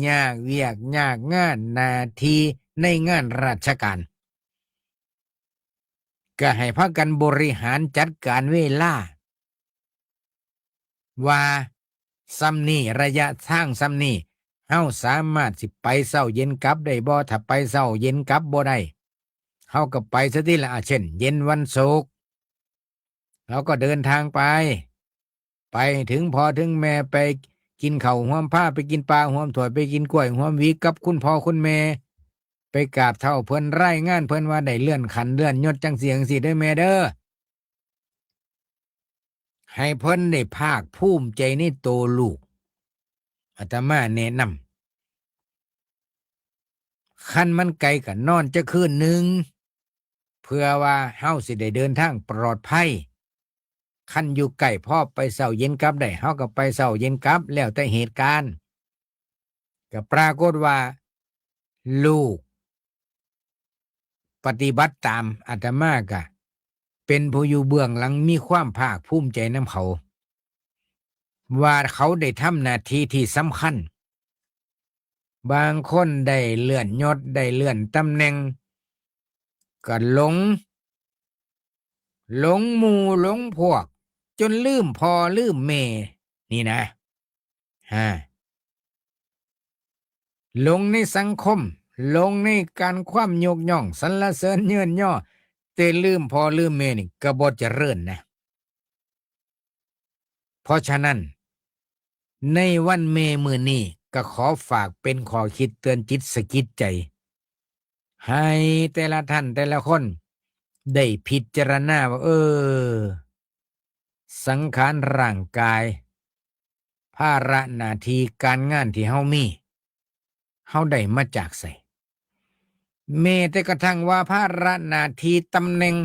ยากเวียกยากงานหน้าที่ในงานราชการก็ให้พากันบริหารจัดการเวลาว่าซ้ำนี่ระยะทางซ้ำนี่เฮาสามารถสิไปเช้าเย็นกลับได้บ่ถ้าไปเช้าเย็นกลับบ่ได้เฮาก็ไปซะทีละเช่นเย็นวันศุกร์เราก็เดินทางไปถึงพ่อถึงแม่ไปกินข้าวหวมผ้าไปกินปลาหวมถั่วไปกินกล้วยหวมหวีกับคุณพ่อคุณแม่ไปกราบเฒ่าเพิ่นรายงานเพิ่นว่าได้เลื่อนขั้นเลื่อนยศจังเสียงสิได้แม่เด้อให้เพิ่นได้ภาคภูมิใจในโตวลูกอาตมาแนะนำคันมันไกลก็นอนจะคืนหนึ่งเพื่อว่าเฮาสิได้เดินทางปลอดภัยคันอยู่ใกล้พ่อไปเช้าเย็นกลับได้เฮาก็ไปเช้าเย็นกลับแล้วแต่เหตุการณ์ก็ปรากฏว่าลูกปฏิบัติตามอาตมาก็เป็นผู้อยู่เบื้องหลังมีความภาคภูมิใจนำเขาว่าเขาได้ทำหน้าที่ที่สำคัญบางคนได้เลื่อนยศได้เลื่อนตำแหน่งก็หลงหมู่หลงพวกจนลืมพ่อลืมแม่นี่นะหลงในสังคมหลงในการความยกย่องสรรเสริญเยินย่อแต่ลืมพ่อลืมแม่นี่ก็บ่เจริญนะเพราะฉะนั้นในวันแม่มื้อนี้ก็ขอฝากเป็นข้อคิดเตือนจิตสะกิดใจให้แต่ละท่านแต่ละคนได้พิจารณาว่าสังขารร่างกายภาระหน้าที่การงานที่เฮามีเฮาได้มาจากไสแม้แต่กระทั่งว่าภาระหน้าที่ตำแหน่ง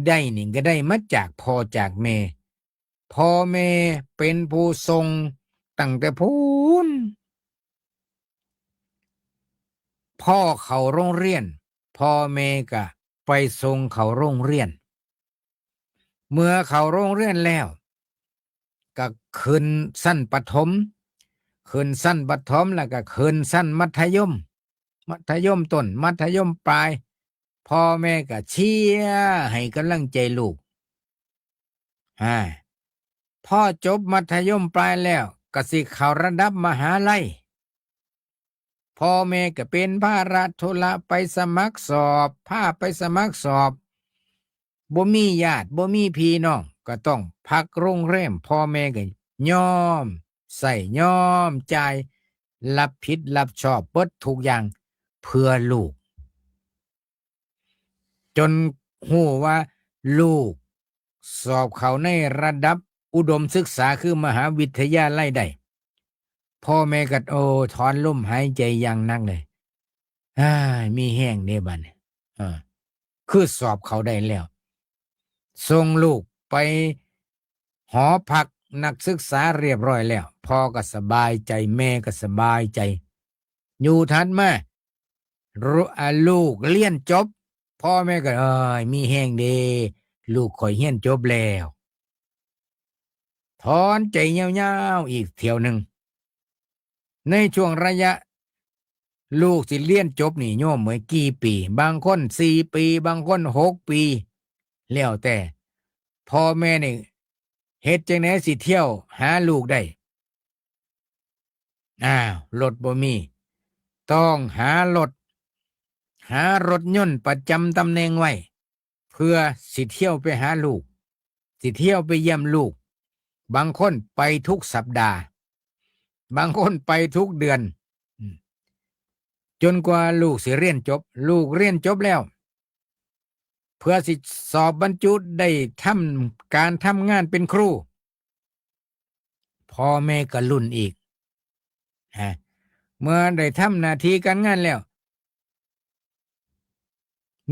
ได้นี่ก็ได้มาจากพ่อจากแม่พ่อแม่เป็นผู้ทรงตั้งแต่พูนพ่อเข้าโรงเรียนพ่อแม่ก็ไปส่งเข้าโรงเรียนเมื่อเข้าโรงเรียนแล้วก็ขึ้นชั้นประถมแล้วก็ขึ้นชั้นมัธยมต้นมัธยมปลายพ่อแม่ก็เชียร์ให้กำลังใจลูกพ่อจบมัธยมปลายแล้วก็สิเข้าระดับมหาลัยพ่อแม่ก็เป็นภาระธุระไปสมัครสอบพาไปสมัครสอบบ่มีญาติบ่มีพี่น้องก็ต้องพักโรงแรมพ่อแม่ก็ยอมใส่ยอมจ่ายรับผิดรับชอบเบิดทุกอย่างเพื่อลูกจนฮู้ว่าลูกสอบเข้าในระดับอุดมศึกษาคือมหาวิทยาลัยได้พ่อแม่ก็ถอนลมหายใจอย่างหนักเลยมีแห้งเด้บัดนี้คือสอบเขาได้แล้วส่งลูกไปหอพักนักศึกษาเรียบร้อยแล้วพ่อก็สบายใจแม่ก็สบายใจอยู่ทันมาลูกเรียนจบพ่อแม่ก็มีแห้งเด้ลูกข่อยเรียนจบแล้วถอนใจยาวๆอีกเที่ยวหนึ่งในช่วงระยะลูกสิเรียนจบนี่โยมเหมือนกี่ปีบางคน4 ปีบางคน6 ปีแล้วแต่พ่อแม่นี่เฮ็ดจังได๋สิเที่ยวหาลูกได้รถบ่มีต้องหารถยนต์ประจำตำแหน่งไว้เพื่อสิเที่ยวไปหาลูกสิเที่ยวไปเยี่ยมลูกบางคนไปทุกสัปดาห์บางคนไปทุกเดือนจนกว่าลูกสิเรียนจบลูกเรียนจบแล้ว เพื่อสิสอบบรรจุได้ทำการทำงานเป็นครูพ่อแม่ก็ลุ้นอีกเมื่อได้ทำหน้าที่การงานแล้ว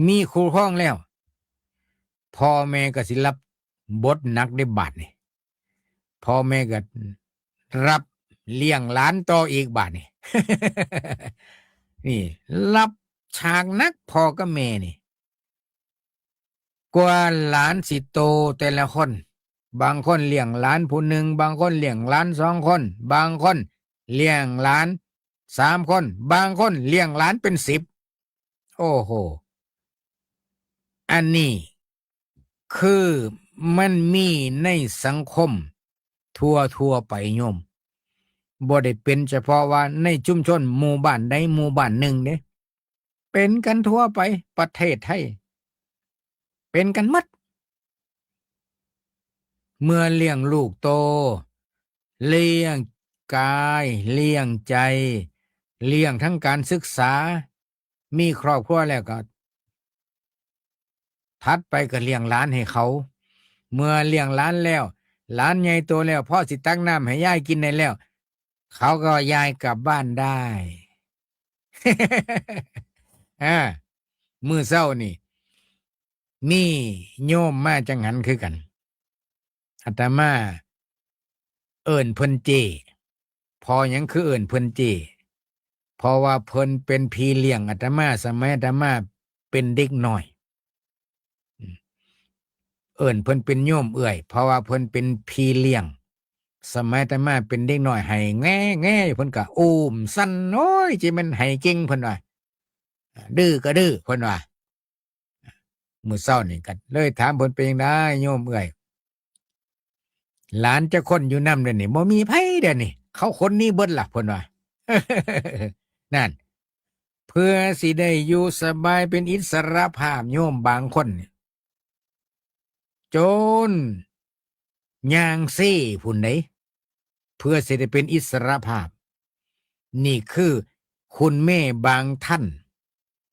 มีครูห้องแล้วพ่อแม่ก็สิรับบทหนักได้บาดนี่พ่อแม่ก็รับเลี้ยงหลานต่ออีกบาดนี่ นี่รับฉากนักพ่อกับแม่นี่กว่าหลานสิโตแต่ละคนบางคนเลี้ยงหลานผู้หนึ่งบางคนเลี้ยงหลาน2 คนบางคนเลี้ยงหลาน3 คนบางคนเลี้ยงหลานเป็น10โอ้โหอันนี้คือมันมีในสังคมทั่วไปโยมบ่ได้เป็นเฉพาะว่าในชุมชนหมู่บ้านใดหมู่บ้านหนึ่งเด้เป็นกันทั่วไปประเทศไทยเป็นกันหมดเมื่อเลี้ยงลูกโตเลี้ยงกายเลี้ยงใจเลี้ยงทั้งการศึกษามีครอบครัวแล้วก็ถัดไปก็เลี้ยงหลานให้เขาเมื่อเลี้ยงหลานแล้วหลานใหญ่โตแล้วพ่อสิตักน้ำให้ยายกินได้แล้วเขาก็ย้ายกลับบ้านได้ มื้อเช้านี่มีโยมมาจังหันคือกันอาตมาเอิ้นเพิ่นเจพอหยังคือเอิ้นเพิ่นเจเพราะว่าเพิ่นเป็นพี่เลี้ยงอาตมาสมัยอาตมาเป็นเด็กน้อยเอิ้นเพิ่นเป็นโยมเอื้อยเพราะว่าเพิ่นเป็นพี่เลี้ยงสมัยอาตมาเป็นเด็กน้อยให้แง่ๆเพิ่นก็อุ้มสั่นโอ้ยจิมันให้เก่งเพิ่นว่าดื้อก็ดื้อเพิ่นว่ามื้อเช้านี่ก็เลยถามเพิ่นเป็นจังได๋โยมเอื้อยหลานจะคนอยู่นำเด้อนี่บ่มีไผเด้อนี่เขาคนนี้เบิดล่ะเพิ่นว่า นั่นเพื่อสิได้อยู่สบายเป็นอิสรภาพโยมบางคนนี่โจรย่างซี่พุ่นใดเพื่อสิได้เป็นอิสรภาพนี่คือคุณแม่บางท่าน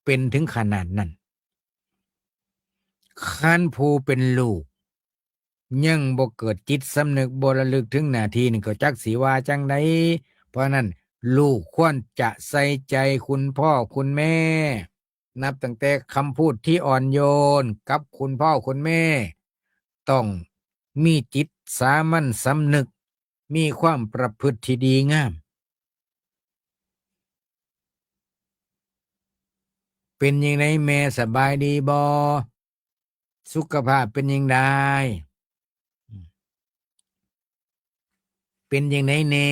เป็นถึงขนาดนั้นคันผู้เป็นลูกยังบ่เกิดจิตสำนึกบ่ระลึกถึงหน้าที่นี่ก็จักสิว่าจังไดเพราะนั้นลูกควรจะใส่ใจคุณพ่อคุณแม่นับตั้งแต่คำพูดที่อ่อนโยนกับคุณพ่อคุณแม่ต้องมีจิตสามัญสำนึกมีความประพฤติที่ดีงามเป็นยังไงแม่สบายดีบ่สุขภาพเป็นยังไงเป็นยังไงแน่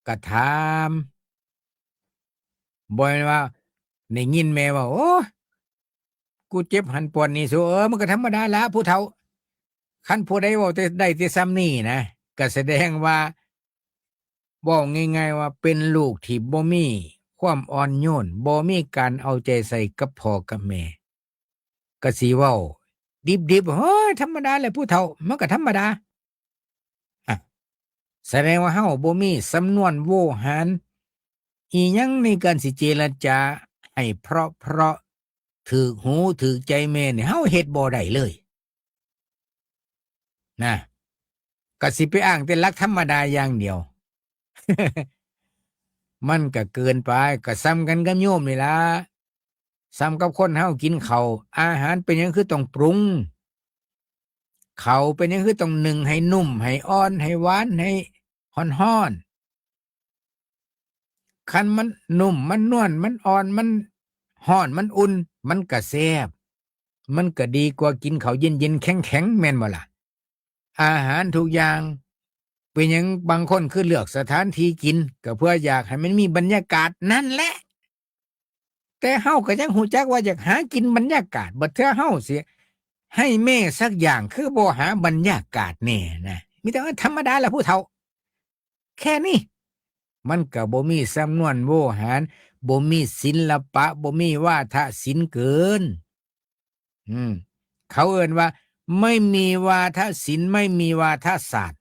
ก็ถามบ่ว่าได้ยินแม่ว่าโอ้กูเจ็บหันปวดนี่สู้มันก็ธรรมดาละผู้เฒ่าคันผู้ใดเว้าแต่ได้แต่ซ้ำนี่นะก็แสดงว่าเว้าง่ายๆว่าเป็นลูกที่บ่มีความอ่อนโยนบ่มีการเอาใจใส่กับพ่อกับแม่ก็สิเว้าดิบๆเฮ้ยธรรมดาแหละผู้เฒ่ามันก็ธรรมดาแสดงว่าเฮาบ่มีสำนวนโวหารอีหยังในการสิเจรจาให้เพราะถูกหูถูกใจแม่นี่เฮาเฮ็ดบ่ได้เลยนะก็สิไปอ้างแต่หลักธรรมดาอย่างเดียว มันก็เกินไปก็ซ้ำกันกับโยมนี่ล่ะซ้ำกับคนเฮากินข้าวอาหารเป็นหยังคือต้องปรุงข้าวเป็นหยังคือต้องนึ่งให้นุ่มให้อ่อนให้หวานให้ฮ้อนๆคันมันนุ่มมันนวลมันอ่อนมันฮ้อนมันอุ่นมันก็แซ่บมันก็ดีกว่ากินข้าวเย็นๆแข็งๆแม่นบ่ล่ะอาหารทุกอย่างเป็นหยังบางคนคือเลือกสถานที่กินก็เพื่ออยากให้มันมีบรรยากาศนั่นแหละแต่เฮาก็ยังฮู้จักว่าอยากหากินบรรยากาศบ่เทื่อเฮาสิให้แม่สักอย่างคือบ่หาบรรยากาศแน่นะมีแต่ว่าธรรมดาแหละผู้เฒ่าแค่นี้มันก็บ่มีสำนวนโวหารบ่มีศิลปะบ่มีวาทศิลป์เกินเขาเอิ้นว่าไม่มีวาทศิลป์ไม่มีวาทศาสตร์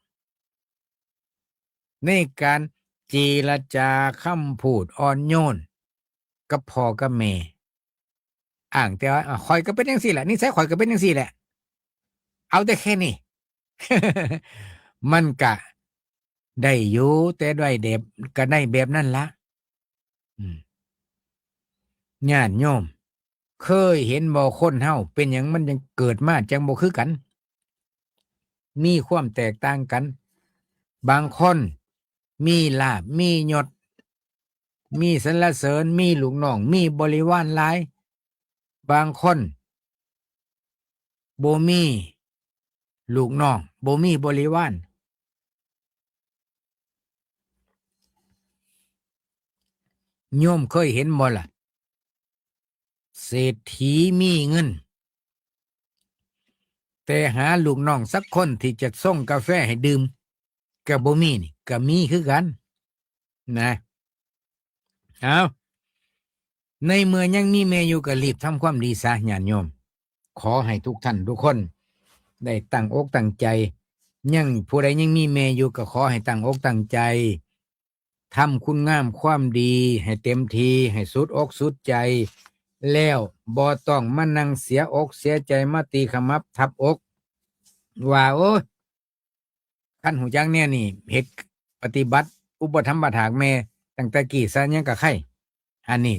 ในการเจรจาคำพูดอ่อนโยนกับพ่อกับแม่ อ้างแต่ว่าข่อยก็เป็นจังซี่แหละนิสัยข่อยก็เป็นจังซี่แหละเอาแต่แค่นี้ มันก็ได้อยู่แต่ด้วยเด็บก็ได้แบบนั้นละอืมญาติโยมเคยเห็นบ่คนเฮาเป็นหยังมันยังเกิดมาจังบ่คือกัน มีความแตกต่างกัน บางคนมีลาภมียศมีสรรเสริญมีลูกน้องมีบริวารหลาย บางคนบ่มีลูกน้องบ่มีบริวารโยมเคยเห็นบ่ล่ะเศรษฐีมีเงินแต่หาลูกน้องสักคนที่จะส่งกาแฟให้ดื่มก็บ่มีนี่ก็มีคือกันนะเอาในเมื่อยังมีแม่อยู่ก็รีบทำความดีซะญาติโยมขอให้ทุกท่านทุกคนได้ตั้งอกตั้งใจยังผู้ใดยังมีแม่อยู่ก็ขอให้ตั้งอกตั้งใจทำคุณงามความดีให้เต็มทีให้สุดอกสุดใจแล้วบ่ต้องมานั่งเสียอกเสียใจมาตีขมับทับอกว่าโอ้ยคันหูจักเนี่ยนี่เฮ็ดปฏิบัติอุปถัมภ์บถากแม่ตั้งแต่กี้ซะยังกะไข่อันนี้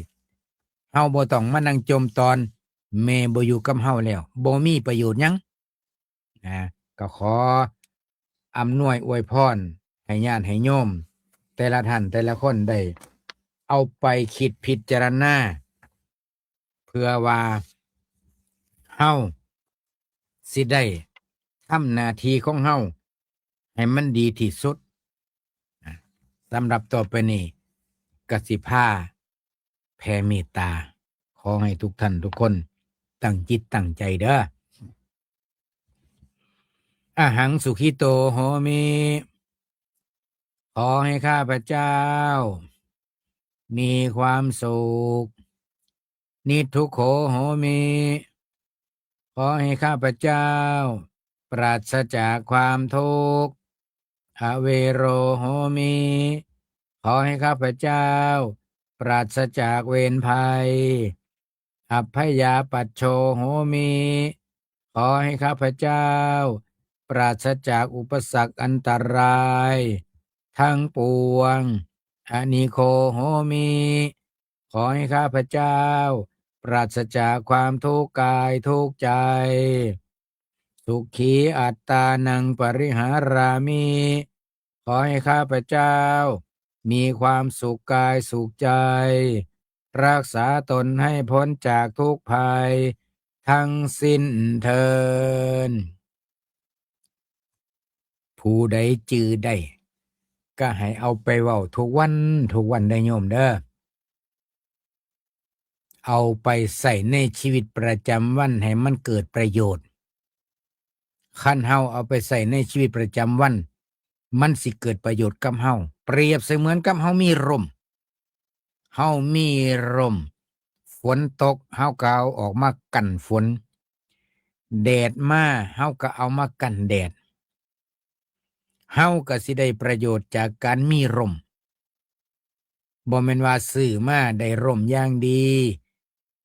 เฮาบ่ต้องมานั่งจมตอนแม่บ่อยู่กับเฮาแล้วบ่มีประโยชน์หยังก็ขออำนวยอวยพรให้ญาติให้โยมแต่ละท่านแต่ละคนได้เอาไปคิดพิจารณาเพื่อว่าเฮาสิได้ทำหน้าที่ของเฮาให้มันดีที่สุดสำหรับต่อไปนี้กสิภาแผ่เมตตาขอให้ทุกท่านทุกคนตั้งจิตตั้งใจเด้ออะหังสุขิโตโหมิขอให้ข้าพเจ้ามีความสุขนิทุกโขโหมิขอให้ข้าพเจ้าปราศจากความทุกข์อเวโรโหมิขอให้ข้าพเจ้าปราศจากเวรภัยอัพพยาปัชโชโหมิขอให้ข้าพเจ้าปราศจากอุปสรรคอันตรายทั้งปวงอานิโคโหมิขอให้ข้าพเจ้าปราศจากความทุกข์กายทุกข์ใจสุขีอัตตานังปริหารามิขอให้ข้าพเจ้ามีความสุขกายสุขใจรักษาตนให้พ้นจากทุกภัยทั้งสิ้นเทินผู้ใดจือได้ก็ให้เอาไปเว้าทุกวันได้โยมเด้อเอาไปใส่ในชีวิตประจำวันให้มันเกิดประโยชน์คันเฮาเอาไปใส่ในชีวิตประจำวันมันสิเกิดประโยชน์กับเฮาเปรียบเสมือนกับเฮามีร่มฝนตกเฮาก็เอาออกมากันฝนแดดมาเฮาก็เอามากันแดดเฮาก็สิได้ประโยชน์จากการมีร่มบ่แม่นว่าซื้อมาได้ร่มอย่างดี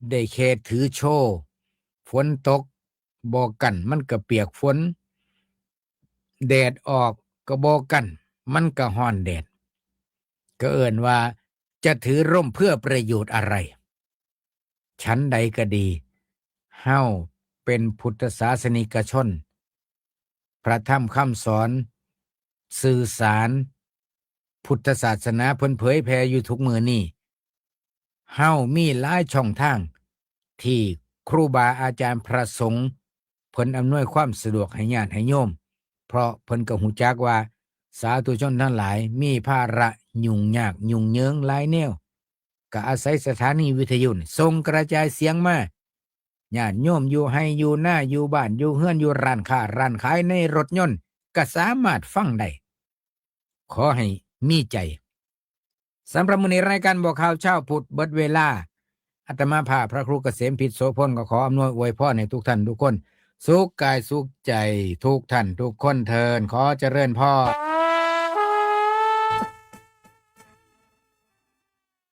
ได้แค่ถือโชว์ฝนตกบ่กันมันก็เปียกฝนแดดออกก็บ่กันมันก็ร้อนแดดก็เอิ้นว่าจะถือร่มเพื่อประโยชน์อะไรชั้นใดก็ดีเฮาเป็นพุทธศาสนิกชนพระธรรมคำสอนสื่อสารพุทธศาสนาเพิ่นเผยแผ่อยู่ทุกมื้อนี้เฮามีหลายช่องทางที่ครูบาอาจารย์พระสงฆ์เพิ่นอำนวยความสะดวกให้ญาติให้โยมเพราะเพิ่นก็ฮู้จักว่าสาธุชนทั้งหลายมีภาระยุ่งยากยุ่งเหยิงหลายแนวก็อาศัยสถานีวิทยุส่งกระจายเสียงมาญาติโยมอยู่ให้อยู่หน้าอยู่บ้านอยู่เฮือนอยู่ร้านค้าร้านขายในรถยนต์ก็สามารถฟังได้ขอให้มีใจสำหรับมื้อนี้รายการบอกข่าวเช้าพุธเบิดเวลาอาตมาภาพพระครูเกษมพิษโสพลก็ขออำนวยอวยพรให้ทุกท่านทุกคนสุขกายสุขใจทุกท่านทุกคนเทินขอเจริญพร